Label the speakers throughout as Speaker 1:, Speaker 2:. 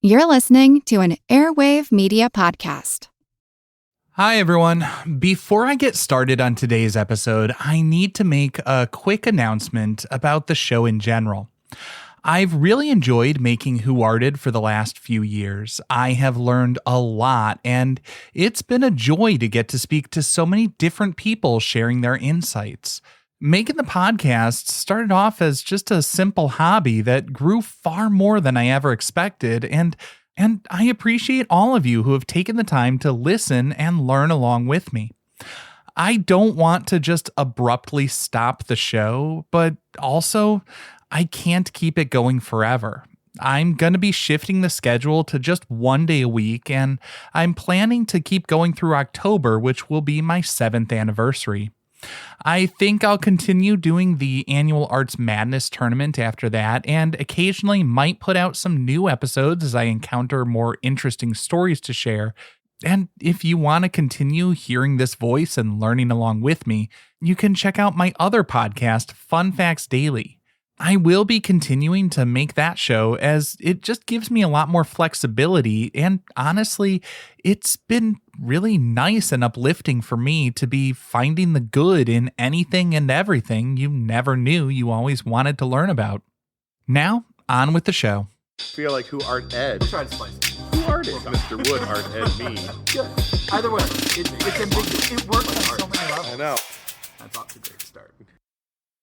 Speaker 1: You're listening to an Airwave Media Podcast.
Speaker 2: Hi, everyone. Before I get started on today's episode, I need to make a quick announcement about the show in general. I've really enjoyed making Who Arted for the last few years. I have learned a lot, and it's been a joy to get to speak to so many different people sharing their insights. Making the podcast started off as just a simple hobby that grew far more than I ever expected, and I appreciate all of you who have taken the time to listen and learn along with me. I don't want to just abruptly stop the show, but also I can't keep it going forever. I'm going to be shifting the schedule to just one day a week, and I'm planning to keep going through October, which will be my 7th anniversary. I think I'll continue doing the annual Arts Madness tournament after that, and occasionally might put out some new episodes as I encounter more interesting stories to share. And if you want to continue hearing this voice and learning along with me, you can check out my other podcast, Fun Facts Daily. I will be continuing to make that show as it just gives me a lot more flexibility, and honestly, it's been really nice and uplifting for me to be finding the good in anything and everything you never knew you always wanted to learn about. Now, on with the show.
Speaker 3: I feel like Who Art Ed.
Speaker 4: Try to spice it.
Speaker 3: Who Art Ed? Mr. Wood Art Ed me.
Speaker 4: Yeah. Either way, it's ambiguous. It works on so many levels.
Speaker 3: I know.
Speaker 4: That's off to a great start.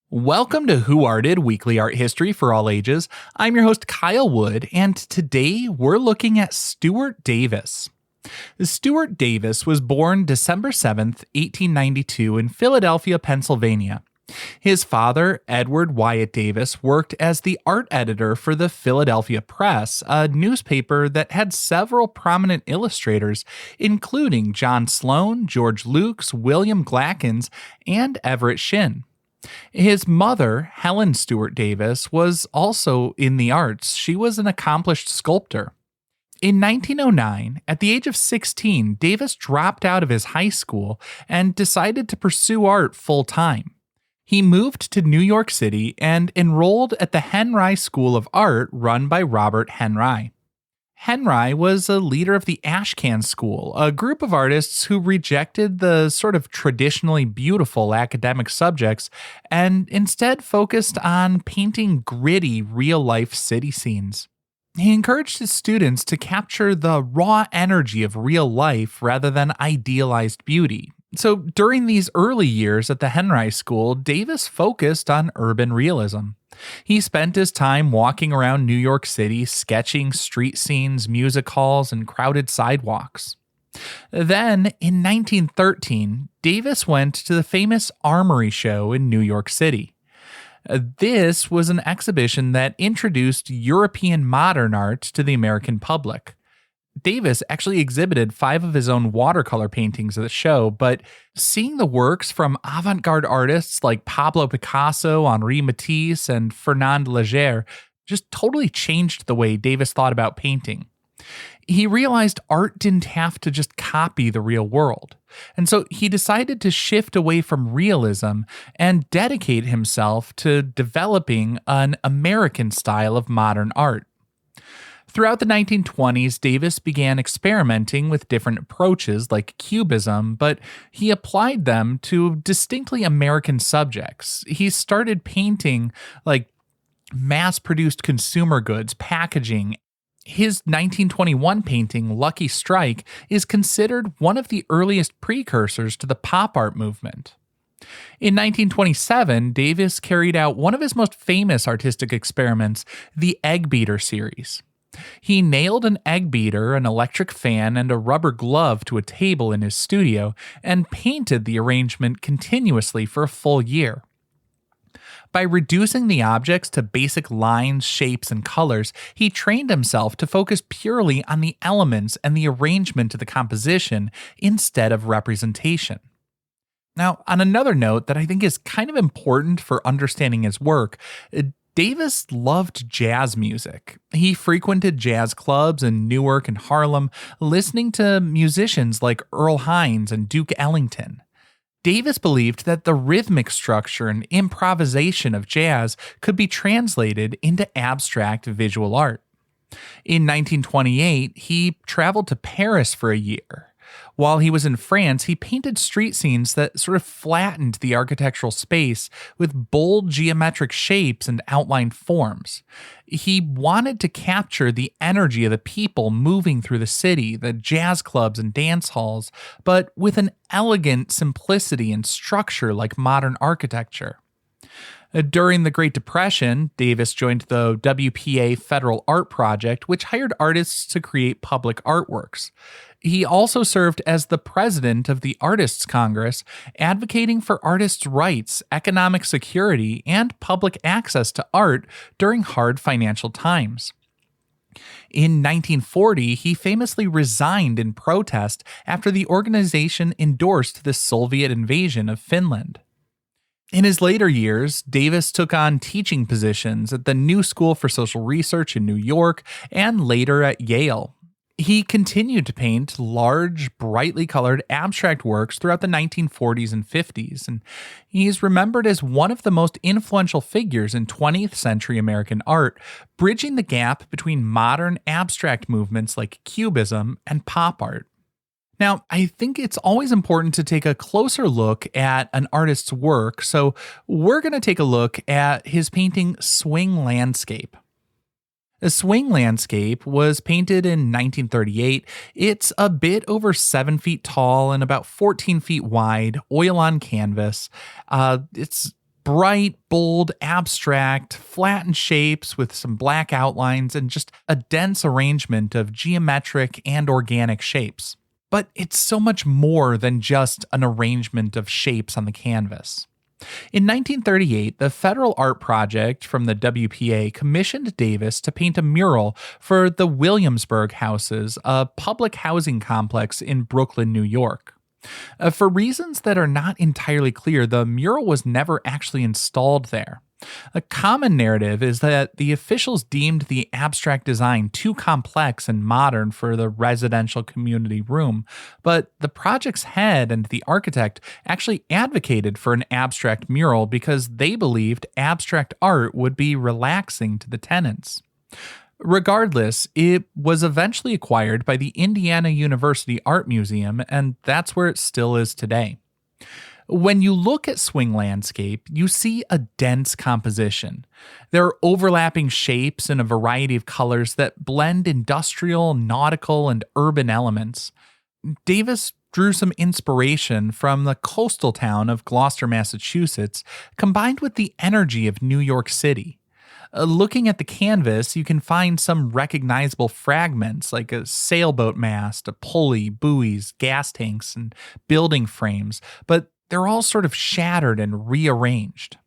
Speaker 2: Welcome to Who Arted, Weekly Art History for All Ages. I'm your host, Kyle Wood, and today we're looking at Stuart Davis. Stuart Davis was born December 7th, 1892 in Philadelphia, Pennsylvania. His father, Edward Wyatt Davis, worked as the art editor for the Philadelphia Press, a newspaper that had several prominent illustrators, including John Sloan, George Lukes, William Glackens, and Everett Shinn. His mother, Helen Stuart Davis, was also in the arts. She was an accomplished sculptor. In 1909, at the age of 16, Davis dropped out of his high school and decided to pursue art full-time. He moved to New York City and enrolled at the Henri School of Art run by Robert Henri. Henri was a leader of the Ashcan School, a group of artists who rejected the sort of traditionally beautiful academic subjects and instead focused on painting gritty, real-life city scenes. He encouraged his students to capture the raw energy of real life rather than idealized beauty. So during these early years at the Henri School, Davis focused on urban realism. He spent his time walking around New York City, sketching street scenes, music halls, and crowded sidewalks. Then, in 1913, Davis went to the famous Armory Show in New York City. This was an exhibition that introduced European modern art to the American public. Davis actually exhibited 5 of his own watercolor paintings at the show, but seeing the works from avant-garde artists like Pablo Picasso, Henri Matisse, and Fernand Léger just totally changed the way Davis thought about painting. He realized art didn't have to just copy the real world, and so he decided to shift away from realism and dedicate himself to developing an American style of modern art. Throughout the 1920s, Davis began experimenting with different approaches like Cubism, but he applied them to distinctly American subjects. He started painting like mass-produced consumer goods, packaging. His 1921 painting, Lucky Strike, is considered one of the earliest precursors to the pop art movement. In 1927, Davis carried out one of his most famous artistic experiments, the Egg Beater series. He nailed an egg beater, an electric fan, and a rubber glove to a table in his studio and painted the arrangement continuously for a full year. By reducing the objects to basic lines, shapes, and colors, he trained himself to focus purely on the elements and the arrangement of the composition instead of representation. Now, on another note that I think is kind of important for understanding his work, Davis loved jazz music. He frequented jazz clubs in Newark and Harlem, listening to musicians like Earl Hines and Duke Ellington. Davis believed that the rhythmic structure and improvisation of jazz could be translated into abstract visual art. In 1928, he traveled to Paris for a year. While he was in France, he painted street scenes that sort of flattened the architectural space with bold geometric shapes and outlined forms. He wanted to capture the energy of the people moving through the city, the jazz clubs and dance halls, but with an elegant simplicity and structure like modern architecture. During the Great Depression, Davis joined the WPA Federal Art Project, which hired artists to create public artworks. He also served as the president of the Artists' Congress, advocating for artists' rights, economic security, and public access to art during hard financial times. In 1940, he famously resigned in protest after the organization endorsed the Soviet invasion of Finland. In his later years, Davis took on teaching positions at the New School for Social Research in New York and later at Yale. He continued to paint large, brightly colored abstract works throughout the 1940s and 50s, and he's remembered as one of the most influential figures in 20th century American art, bridging the gap between modern abstract movements like Cubism and pop art. Now, I think it's always important to take a closer look at an artist's work, so we're going to take a look at his painting Swing Landscape. The Swing Landscape was painted in 1938. It's a bit over 7 feet tall and about 14 feet wide, oil on canvas. It's bright, bold, abstract, flattened shapes with some black outlines and just a dense arrangement of geometric and organic shapes. But it's so much more than just an arrangement of shapes on the canvas. In 1938, the Federal Art Project from the WPA commissioned Davis to paint a mural for the Williamsburg Houses, a public housing complex in Brooklyn, New York. For reasons that are not entirely clear, the mural was never actually installed there. A common narrative is that the officials deemed the abstract design too complex and modern for the residential community room, but the project's head and the architect actually advocated for an abstract mural because they believed abstract art would be relaxing to the tenants. Regardless, it was eventually acquired by the Indiana University Art Museum, and that's where it still is today. When you look at Swing Landscape, you see a dense composition. There are overlapping shapes in a variety of colors that blend industrial, nautical, and urban elements. Davis drew some inspiration from the coastal town of Gloucester, Massachusetts, combined with the energy of New York City. Looking at the canvas, you can find some recognizable fragments like a sailboat mast, a pulley, buoys, gas tanks, and building frames, but they're all sort of shattered and rearranged.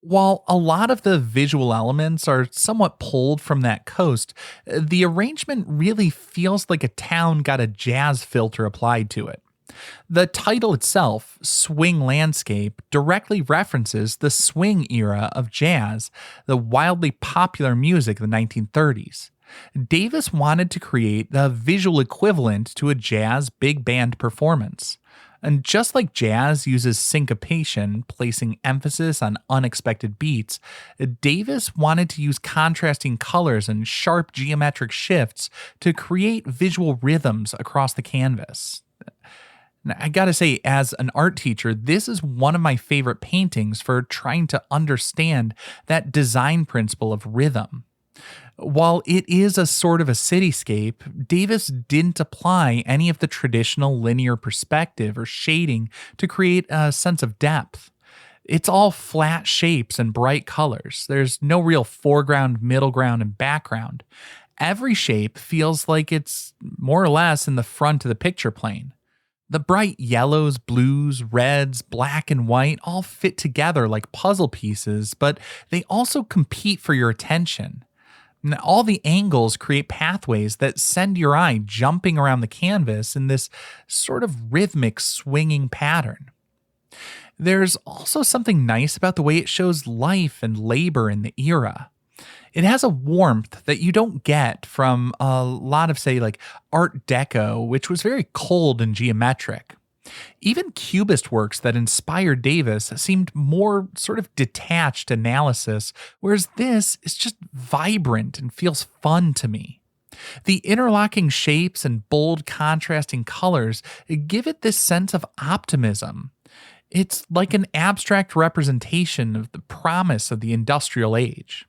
Speaker 2: While a lot of the visual elements are somewhat pulled from that coast, the arrangement really feels like a town got a jazz filter applied to it. The title itself, Swing Landscape, directly references the swing era of jazz, the wildly popular music of the 1930s. Davis wanted to create the visual equivalent to a jazz big band performance. And just like jazz uses syncopation, placing emphasis on unexpected beats, Davis wanted to use contrasting colors and sharp geometric shifts to create visual rhythms across the canvas. Now, I gotta say, as an art teacher, this is one of my favorite paintings for trying to understand that design principle of rhythm. While it is a sort of a cityscape, Davis didn't apply any of the traditional linear perspective or shading to create a sense of depth. It's all flat shapes and bright colors. There's no real foreground, middle ground, and background. Every shape feels like it's more or less in the front of the picture plane. The bright yellows, blues, reds, black, and white all fit together like puzzle pieces, but they also compete for your attention. Now, all the angles create pathways that send your eye jumping around the canvas in this sort of rhythmic swinging pattern. There's also something nice about the way it shows life and labor in the era. It has a warmth that you don't get from a lot of, say, like Art Deco, which was very cold and geometric. Even Cubist works that inspired Davis seemed more sort of detached analysis, whereas this is just vibrant and feels fun to me. The interlocking shapes and bold contrasting colors give it this sense of optimism. It's like an abstract representation of the promise of the industrial age.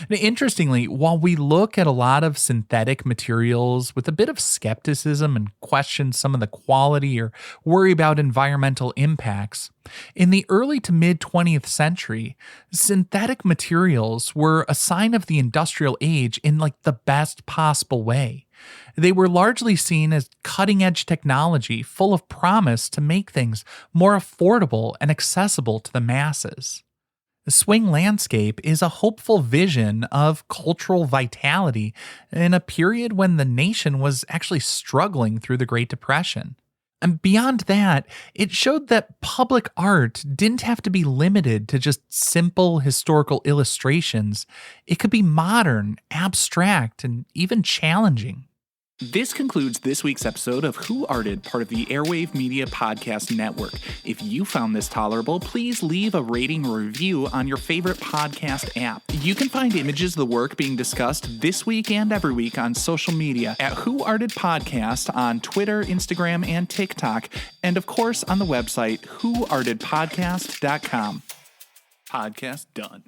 Speaker 2: Now, interestingly, while we look at a lot of synthetic materials with a bit of skepticism and question some of the quality or worry about environmental impacts, in the early to mid 20th century, synthetic materials were a sign of the industrial age in like the best possible way. They were largely seen as cutting-edge technology full of promise to make things more affordable and accessible to the masses. The swing landscape is a hopeful vision of cultural vitality in a period when the nation was actually struggling through the Great Depression. And beyond that, it showed that public art didn't have to be limited to just simple historical illustrations. It could be modern, abstract, and even challenging.
Speaker 5: This concludes this week's episode of Who Arted, part of the Airwave Media Podcast Network. If you found this tolerable, please leave a rating or review on your favorite podcast app. You can find images of the work being discussed this week and every week on social media at Who Arted Podcast on Twitter, Instagram, and TikTok, and of course on the website whoartedpodcast.com. Podcast done.